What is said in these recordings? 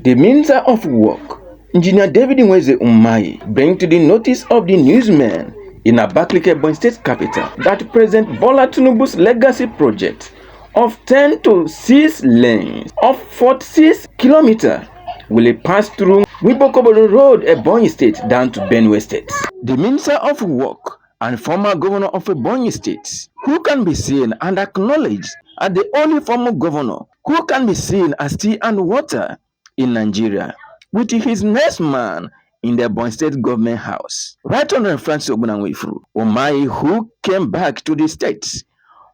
The Minister of Work, Engineer David Nweze Umahi, bring to the notice of the newsmen in Abakaliki, Ebonyi State Capital that President BOLA TINUBU's legacy project of 10 to 6 lanes of 46 kilometers will pass through NWiboko Obodo Road, Ebonyi State, down to Benue State. The Minister of Work and former governor of Ebonyi State, who can be seen and acknowledged as the only former governor who can be seen as tea and water in Nigeria, with his next man in the Ebonyi State Government House, Right Honorable Francis Umahi, who came back to the state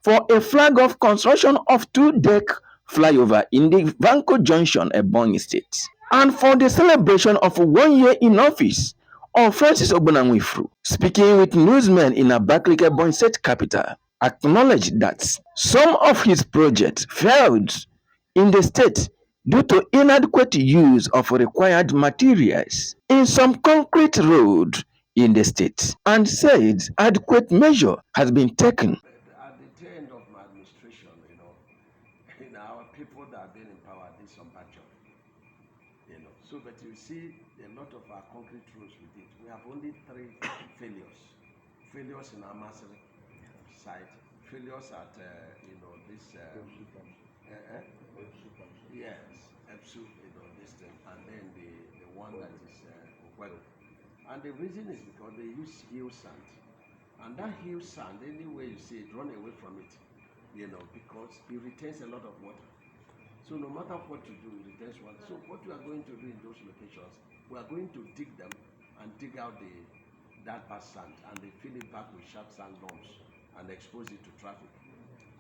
for a flag of construction of 2-deck flyover in the Vanco Junction, Ebonyi State, and for the celebration of 1 year in office of Francis Ogbonanwifru, speaking with newsmen in Abakaliki, Ebonyi State Capital, acknowledged that some of his projects failed in the state due to inadequate use of required materials in some concrete road in the state, and said adequate measure has been taken. At the end of my administration, our people that have been in power did some bad job, So, but you see, a lot of our concrete roads we did. We have only 3 failures. Failures in our massive site, failures at, this, yes, EPSU, this thing, and then the one that is Ukwego. And the reason is because they use hill sand. And that hill sand, anywhere you see it, run away from it, because it retains a lot of water. So no matter what you do, it retains water. So what we are going to do in those locations, we are going to dig them and dig out that bad sand, and they fill it back with sharp sand dumps and expose it to traffic.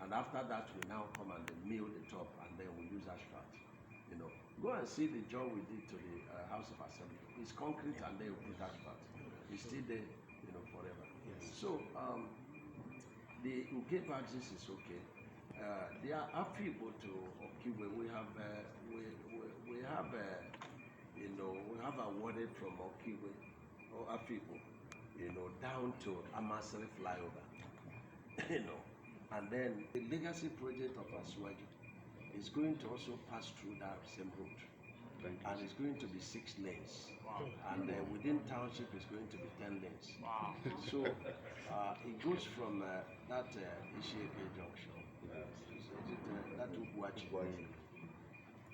And after that, we now come and mill the top, and then we use asphalt. Go and see the job we did to the House of Assembly. It's concrete, and then we put asphalt. It's still there, forever. So the Uke badges is okay. They are affable to Okiwe. We have awarded from Okiwe or Afibo, down to Amasri flyover, and then the legacy project of Aswagi is going to also pass through that same route, and it's going to be 6 lanes. Wow. And within township is going to be 10 lanes. Wow. So it goes from that Ishieke junction. That Uguachi.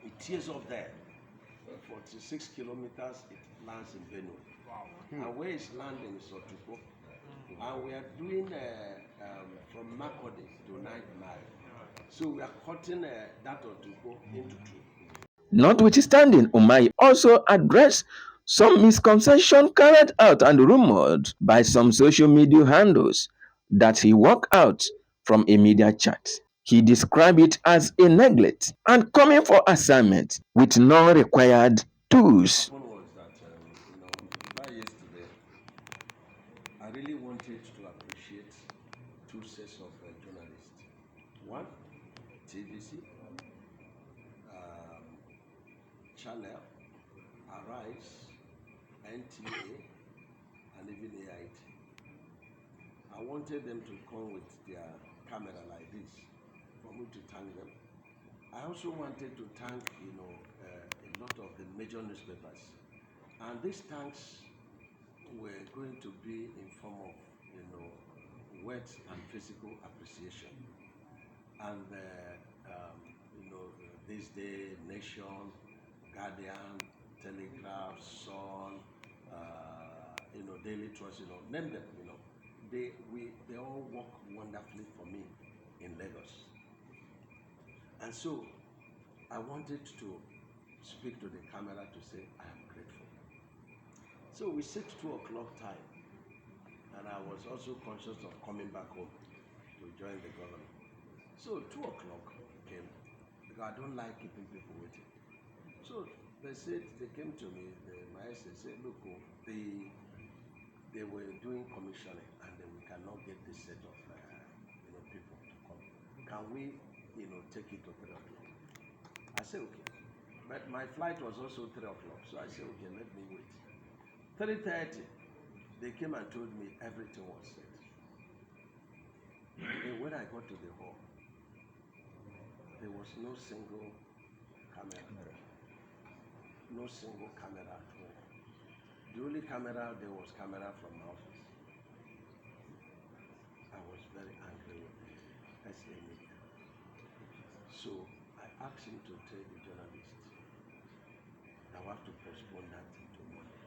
It tears up there. 46 kilometers, it lands in Benue. Wow. And where it's landing is Otuko. And we are doing from Makodi to 9 Mile. So we are cutting that Otuko into 2. Notwithstanding, Umahi also addressed some misconception carried out and rumored by some social media handles that he walked out from a media chat. He described it as a neglect and coming for assignment with no required tools. One was that, by yesterday, I really wanted to appreciate 2 sets of journalists. One, TVC, Channel, Arise, NTA, and even AIT. I wanted them to come with their camera like this for me to thank them. I also wanted to thank, a lot of the major newspapers. And these thanks were going to be in form of, words and physical appreciation. And, This Day, Nation, Guardian, Telegraph, Sun, Daily Trust, name them, they all work wonderfully for me in Lagos. And so I wanted to speak to the camera to say I am grateful. So we set 2 o'clock time, and I was also conscious of coming back home to join the government. So 2 o'clock came, because I don't like keeping people waiting. So they came to me, my essay said, look, they were doing commissioning, and then we cannot get this set of people to come. Can we, take it to 3 o'clock? I said, okay. But my flight was also 3 o'clock, so I said, okay, let me wait. 3:30, they came and told me everything was set. And when I got to the hall, there was no single camera, no single camera at home. The only camera there was camera from my office. I was very angry with the SA media. So I asked him to tell the journalists that we have to postpone that to Monday.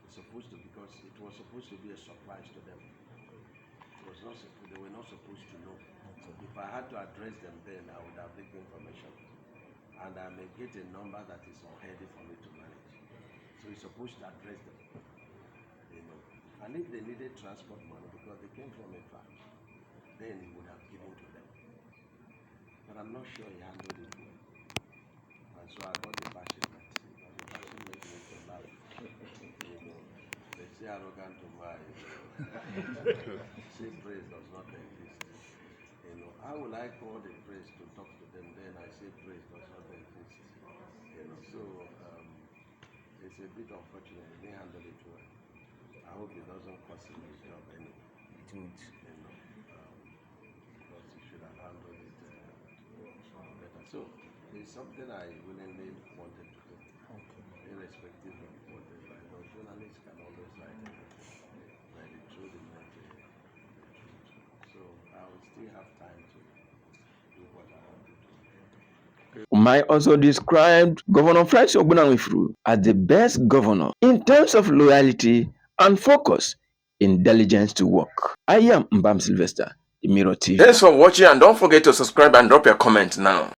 It's supposed to, because it was supposed to be a surprise to them. It was not, they were not supposed to know. If I had to address them then, I would have leaked information. And I may get a number that is unhealthy for me to manage. So he's supposed to address them. You know. And if they needed transport money because they came from a far, then he would have given to them. But I'm not sure he handled it well. And so I got the bashment. The bashment made me to laugh. You know, they say arrogant to my, say praise does not exist. You know, how will I call the praise to talk to them? Then I say praise does not exist. You know, so it's a bit unfortunate. They didn't handle it well. I hope it doesn't cost him his job anyway. It won't. You know, because he should have handled it better. So it's something I willingly wanted to do, irrespective of what they write. No, journalists can always write anything, but the truth is not the truth. So I will still have time to do what I want to do. Umahi also described Governor Francis Ogbonnamifuru as the best governor in terms of loyalty and focus in diligence to work. I am Mbam Sylvester, the Mirror TV. Thanks for watching, and don't forget to subscribe and drop your comment now.